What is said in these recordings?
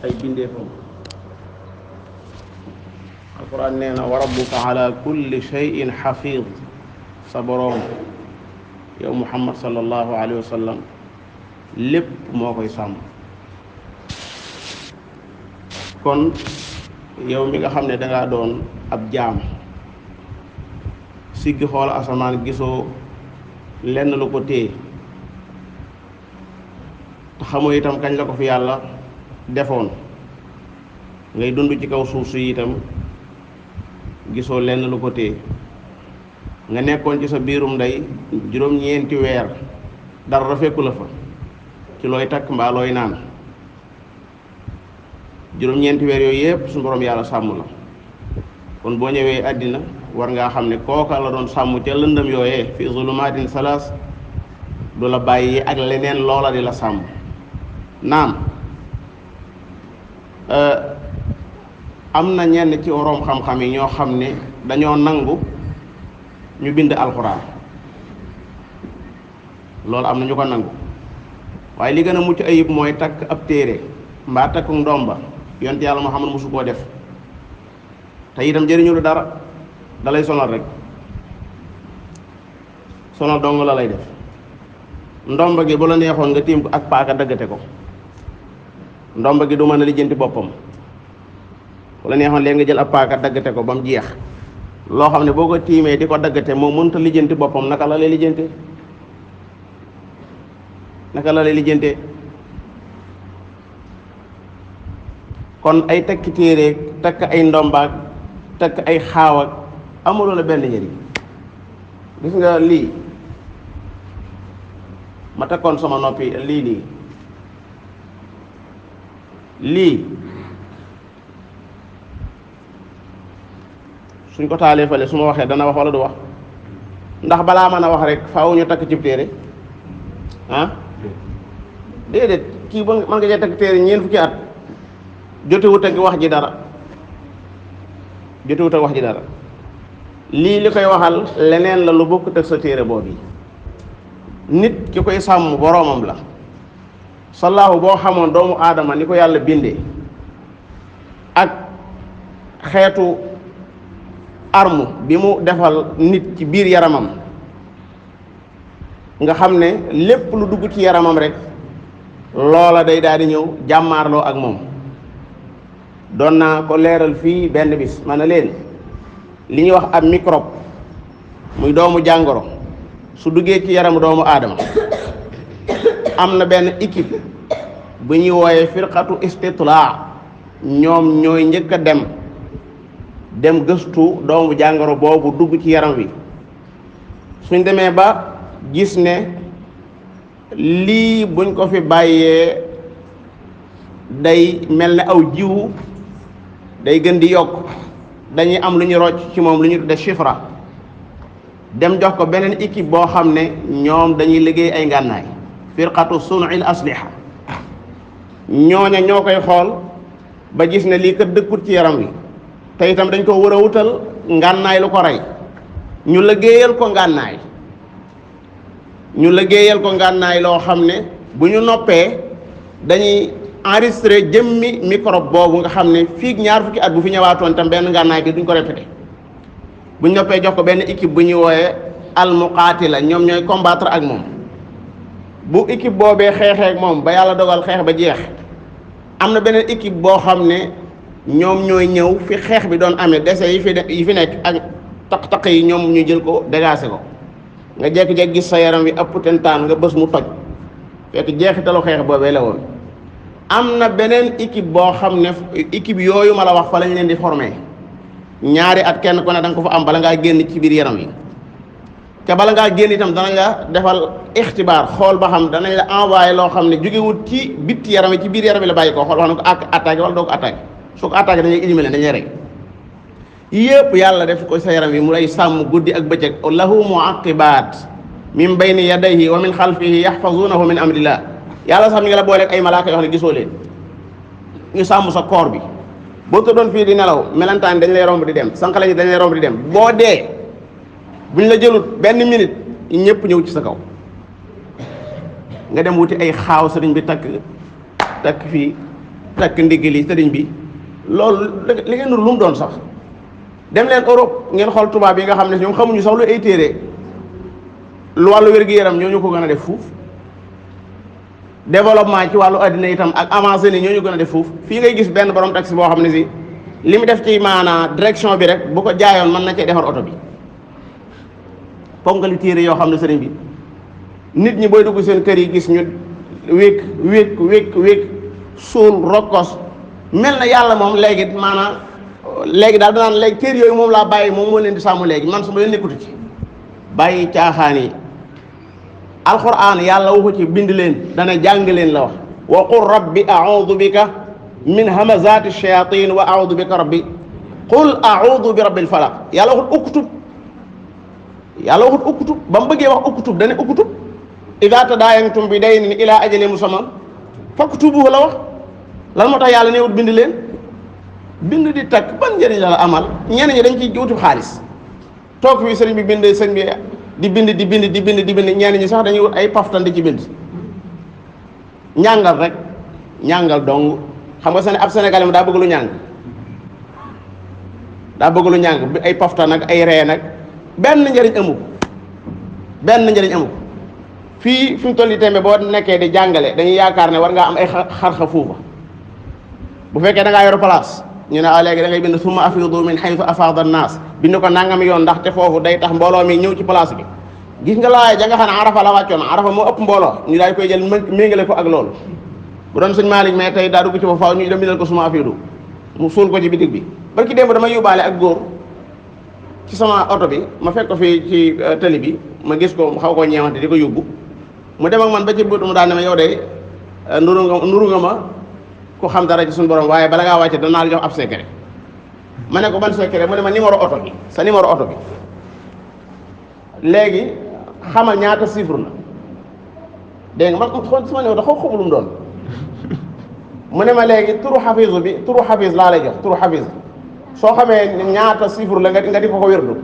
ay bindeefam. alquran nee na wa rabbuka ala kulli shay'in xafiid, sa boroom yow muhammad sallallahu alayhi wa sallam lépp moo koy sàmm. kon yow mi nga xam ne dangaa doon ab jaam siggi xool asamaan gisoo lenn lu ko téye te xamoo itam kañ la ko fi yàlla defoon, ngay dund ci kaw suuf si itam gisoo lenn lu ko téye, nga nekkoon ci sa biirum ndey juróom-ñeenti weer dara fekku la fa ci looy takk mbaa looy naan. juróom-ñeenti weer yooyu yëpp suñu borom yàlla sàmm la. kon boo ñëwee àddina war ngaa xam ne kooka la doon sàmm ca lëndëm yooyee fi zulumaatin salaas du la bàyyi ak leneen loola di la sàmm. naam am na ñenn ci woroom xam-xam yi ñoo xam ne dañoo nangu ñu bind alxuraan, loolu am na ñu ko nangu, waaye li gën a mucc ayib mooy takk ab téere mbaa takku ndomba. yonent yàlla Muhammad mosu koo def, te itam jëriñu lu dara, dalay sonal rek, sonal dong la lay def. ndomba gi bu la neexoon nga tiim ko ak paaka daggate ko, ndomba gi du mën a lijjanti boppam. bu la neexoon léegi nga jël ab paaka daggate ko ba mu jeex, loo xam ne boo ko tiimee di ko daggate moom mënut a lijjanti boppam, naka la lay lijjante, naka la lay lijjante. kon ay takki téere takk ay ndombaak takk ay xaaw ak amuloo la benn njëriñ. gis nga lii ma takkoon sama noppi lii suñ ko taalee fale su ma waxee dana wax wala du wax? ndax balaa mën a wax rek faaw ñu takk cib téere déedéet. kii ba mën nga cee takk téere ñeent fukki at jotewut ak wax ji dara, jotewut ak wax ji dara. lii li koy waxal leneen la lu bokkut ak sa téere boobu yi. nit ki koy sàmm boroomam la. sallaahu boo xamoon doomu aadama ni ko yàlla bindee ak xeetu arme bi mu defal nit ci biir yaramam, nga xam ne lépp lu dugg ci yaramam rek loola day daal di ñëw jàmmaarloo ak moom. doon naa ko leeral fii benn bis ma ne leen li ñuy wax ab microbe muy doomu jàngoro su duggee ci yaramu doomu aadama am na benn équipe bu ñuy wooyee firqatu istitla, ñoom ñooy njëkk a dem gëstu doomu jàngoro boobu dugg ci yaram wi. suñ demee ba gis ne lii buñ ko fi bàyyee day mel ne aw jiwu day gën di yokk, dañuy am lu ñu rocc ci moom lu ñu tudde chiffra, dem jox ko beneen équipe boo xam ne ñoom dañuy liggéey ay ngànnaay, firqatu sun'il asliha. ñooña ñoo koy xool ba gis ne lii kat dëkkut ci yaram wi, te itam dañ ko war a wutal ngànnaay lu ko rey. ñu liggéeyal ko ngànnaay loo xam ne bu ñu noppee dañuy enregistré jëmmi microbe boobu nga xam ne fii ñaar fukki at bu fi ñëwaatoon tam benn ngànnaay bi duñ ko répété. bu ñu noppee jox ko benn équipe bu ñuy wooyee almuqaatila, ñoom ñooy combattre ak moom. bu équipe boobee xeexee ak moom ba yàlla dogal xeex ba jeex, am na beneen équipe boo xam ne ñoom ñooy ñëw fi xeex bi doon amee déchets yi fi nekk ak taq-taq yi, ñoom ñu jël ko dégager ko. nga jékki-jékki gis sa yaram wi ëpp tentaan nga bës mu toj, fekk jeexitalu xeex boobee la woon. am na beneen équipe boo xam ne équipe yooyu ma la wax fa lañ leen di former ñaari at, kenn ku ne da nga ko fa am bala ngaa génn ci biir yaram yi. te bala ngaa génn itam danañ la defal ixtibaar, xool ba xam danañ la envoyé loo xam ne jógewut ci bitti yaram yi ci biir yaram yi la bàyyi ko, xool wax na ko attaqué wala doo ko attaqué. su ko attaqué dañuy éliminer, dañuy rey. yëpp yàlla def ko sa yaram yi mu lay sàmm guddi ak bëccëg. lahu muaqibaat min bayni yadayhi wa min xalfihi yaxfazunahu min amrillah. yàlla sax mi ngi la booleeg ay malaaka yoo xam ne gisoo leen, ñu sàmm sa koor bi. boo tëddoon fii di nelaw melentaan dañ lay romb di dem, sànqale yi dañ lay romb di dem. boo dee buñ la jëlut benn minute ñëpp ñëw ci sa kaw. nga dem wuti ay xaaw sëriñ bi takk fii takk ndigg li sëriñ bi loolu li ngeen nur lu mu doon sax dem leen Europe ngeen xool tubaab yi nga xam ne ñoom xamuñu sax lu ay téere lu wàllu wér-gu-yaram ñoo ñu ko gën a def fuuf développement ci wàllu addina itam ak avancé ni ñoo ñu gën a def fuuf fii ngay gis benn borom taxi boo xam ne si li mu def ci maanaa direction bi rek bu ko jaayoon mën na cee defar oto bi ponkali téere yoo xam ne sëriñ bi nit ñi booy dugg seen kër yi gis ñu wékk suul rokkos mel na yàlla moom léegi maanaam léegi daal danaan léegi téere yooyu moom laa bàyyi moom moo leen di sàmm léegi man su ma leen nekkutu ci bàyyi caaxaan yi alquran yàlla waxu ci bind leen dana jàng leen la wax wa qul rabbi a'udhu bika min hamazati shayatin wa a'udhu bika rabbi qul a'udhu bi rabbil falaq yàlla waxut uktub ba mu bëggee wax uktub dane uktub idha tadayantum bi daynin ila ajalin musamman faktubuhu la wax lan moo tax yàlla neewut bind leen bind di takk ban njëriñ la amal ñenn ñi dañ ciy wuti xaalis toog fii sëriñ bi bind sëriñ bi di bind ñenn ñi sax dañuy wut ay paftan di ci bind ñàngal rek ñàngal dong xam nga ab Sénégalais mu daa bëgg lu ñàng ay paftan ak ay ree nag benn njëriñ amu fii fi mu toll yi tembe boo nekkee di jàngale dañuy yaakaar ne war ngaa am ay xarxa fuufa bu fekkee da ngaa yor place ñu ne léegi da ngay bind summa afidu min haythu afada an-nas bind ko nangami yoon ndaxte foofu day tax mbooloo mi ñëw ci place bi gis nga laay ja nga xam ne arafa la wàccoon arafa moo ëpp mbooloo ñu daal koy jël méngale ko ak loolu bu doon sëñ Malick mais tey daa dugg ci ba faaw ñu dem bindal ko summa afidu mu suul ko ci bitig bi barki démb dama yóbbaale ak góor ci sama oto bi ma fekk ko fii ci tëli bi ma gis ko mu xaw koo ñeewante di ko yóbbu mu dem ak man ba ci buut mu daan ne ma yow de nuru nga ma ku xam dara ci suñu borom waaye bala ngaa wàcce danaa la jox ab secret ma ne ko ban secret mu ne ma numéro oto bi sa numéro oto bi léegi xamal ñaata chiffre la dégg nga man xool sama numéro dafa xamul lu mu doon mu ne ma léegi turu xafiis laa lay jox turu xafiis soo xamee ñaata chiffre la nga di ko wérdu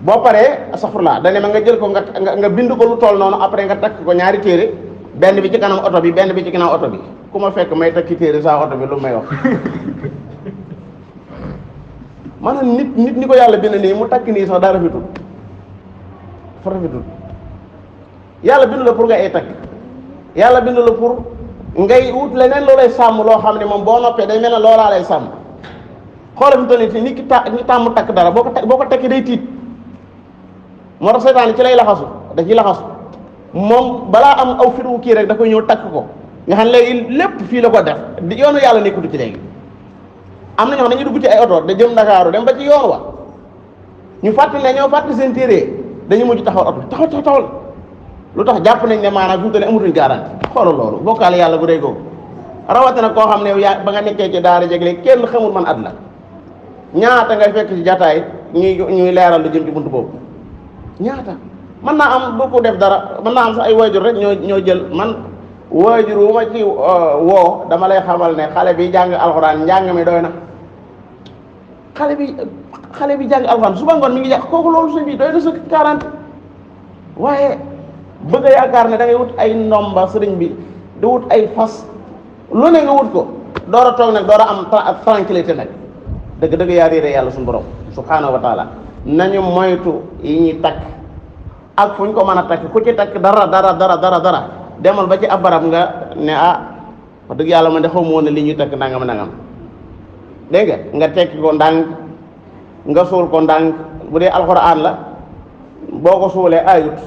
boo paree astaghfirullah dane ma nga jël ko nga bind ko lu toll noonu après nga takk ko ñaari téere benn bi ci kanam oto bi benn bi ci ginnaaw oto bi ku ma fekk may takki téere saa oto bi lu may wax maanaam nit ni ko yàlla bind nii mu takk nii sax daa rafetul yàlla bind la pour nga ay takk yàlla bind la pour ngay wut leneen loolay sàmm loo xam ne moom boo noppee day mel ne loolaa lay sàmm xoolal fi mu toll nii nit ki ñu tàmm takk dara boo ko takkee day tiit moo tax seytaane ci lay laxasu da ciy laxasu moom balaa am aw fit wu kii rek da koy ñëw takk ko nga xam léegi lépp fii la ko def di yoonu yàlla nekkutu ci léegi am na ñoo xam dañuy dugg ci ay oto da jëm Ndakaaru dem ba ci yoon wa ñu fàttali ne ñoo fàttali seen téere dañu mujj taxawal oto taxawal lu tax jàpp nañ ne maanaam fi mu toll amatuñ garanti xoolal loolu bokkaale yàlla bu dee googu rawatina koo xam ne yow yaa ba nga nekkee ci daara jegle kenn xamul man at la ñaata ngay fekk ci jataay ñuy leeral lu jëm ci buntu boobu ñaata mën naa am du ko def dara mën naa am sax ay waajur rek ñoo jël man waajur wu ma ci woo dama lay xamal ne xale bi jàng alxuraan njàng mi doy na xale bi jàng alxuraan suba ngoon mi ngi jàng kooku loolu suñ bi doy na sa 40 waaye bëgg a yaakaar ne da ngay wut ay ndomba sëriñ bi di wut ay fas lu ne nga wut ko door a toog nag door a am tranquillité nag dëgg yaa réere yàlla suñu borom subhaanahu wa taala nañu moytu yi ñuy takk ak fu ñu ko mën a takk ku ci takk dara demal ba ci ab barab nga ne wax dëgg yàlla man de xaw ma woon ne li ñuy takk nangam dégg nga tekki ko ndànk nga suul ko ndànk bu dee alxuraan la boo ko suulee ayut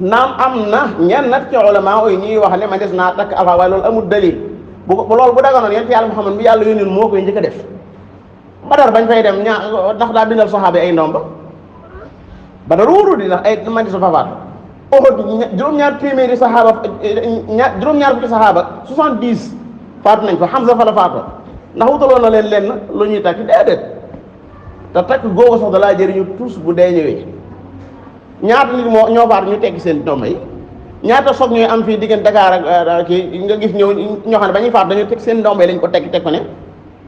naam am na ñenn nag ci ulama yi ñuy wax ne ma des naa takk alxuraan waaye loolu amul dalil loolu bu daganoon yent yàlla Muhammad bi yàlla yónnil moo koy njëkk a def Badar bañ fay dem ndax daa bindal saxaaba ay ndomba Badar wóoru di ndax ay man di sa fafaat Uhud juróom-ñaar téeméeri saxaaba juróom-ñaar fukki saxaaba 70 faatu nañ fa Hamza fa la faatoo ndax wutaloon na leen lenn lu ñuy takk déedéet te takk googu sax da laa jëriñu tous bu dee ñëwee ñaata nit ñoo faatu ñu tekki seen ndomba yi ñaata soog ñooy am fii diggante Dakar ak kii nga gis ñoo xam ne ba ñuy faatu dañu teg seen ndomba yi lañ ko tekki teg ko ne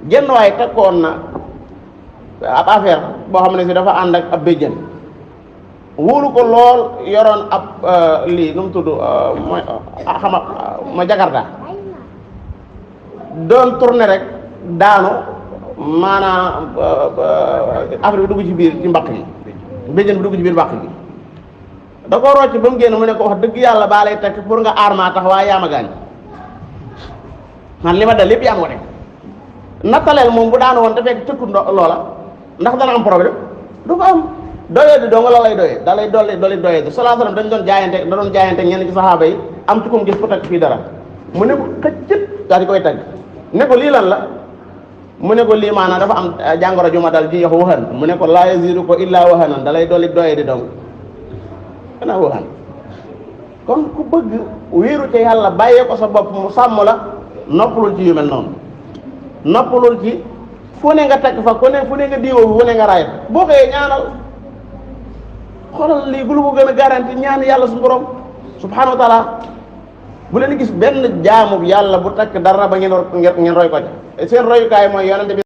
genn waaye tekkoon na ab affaire boo xam ne si dafa ànd ak ab béjjën wóolu ko lool yoroon ab lii nu mu tudd ma jakarta doon tourné rek daanu maanaam affaire bi dugg ci biir ci mbaq gi béjjën bi dugg ci biir mbaq gi da ko rocc ba mu génn mu ne ko wax dëgg yàlla baa lay tekk pour nga aar maa tax waaye yaa ma gaañ man li ma dal lépp yaa ma ko teg nattaleel moom bu daanu woon te fekk tëkku loola ndax dana am problème du ko am doyee di doo nga loolay doyee da lay dolli doyee di sallallahu alayhi wasallam dañ doon jaayante da doon jaayante ñenn ci saxaaba yi am ci kum gis ko teg fii dara mu ne ko xëccët daal di koy tagg ne ko lii lan la mu ne ko lii maanaam dafa am jàngoro ju ma dal ji yox waxan mu ne ko laa yazidu ko illaa waxanan da lay dolli doyee di dong gannaaw waxan kon ku bëgg wéeru ci yàlla bàyyee ko sa bopp mu sàmm la noppalul ci yu mel noonu noppalul ci fu ne nga teg fa fu ne nga diwoo fu ne nga raay boo xëyee ñaanal xoolal lii bu lu ko gën a garanti ñaan yàlla suñu borom subhanahu wa taala bu leen gis benn jaamu yàlla bu takk dara ba ngeen roy ko ca seen royukaay mooy yonente bi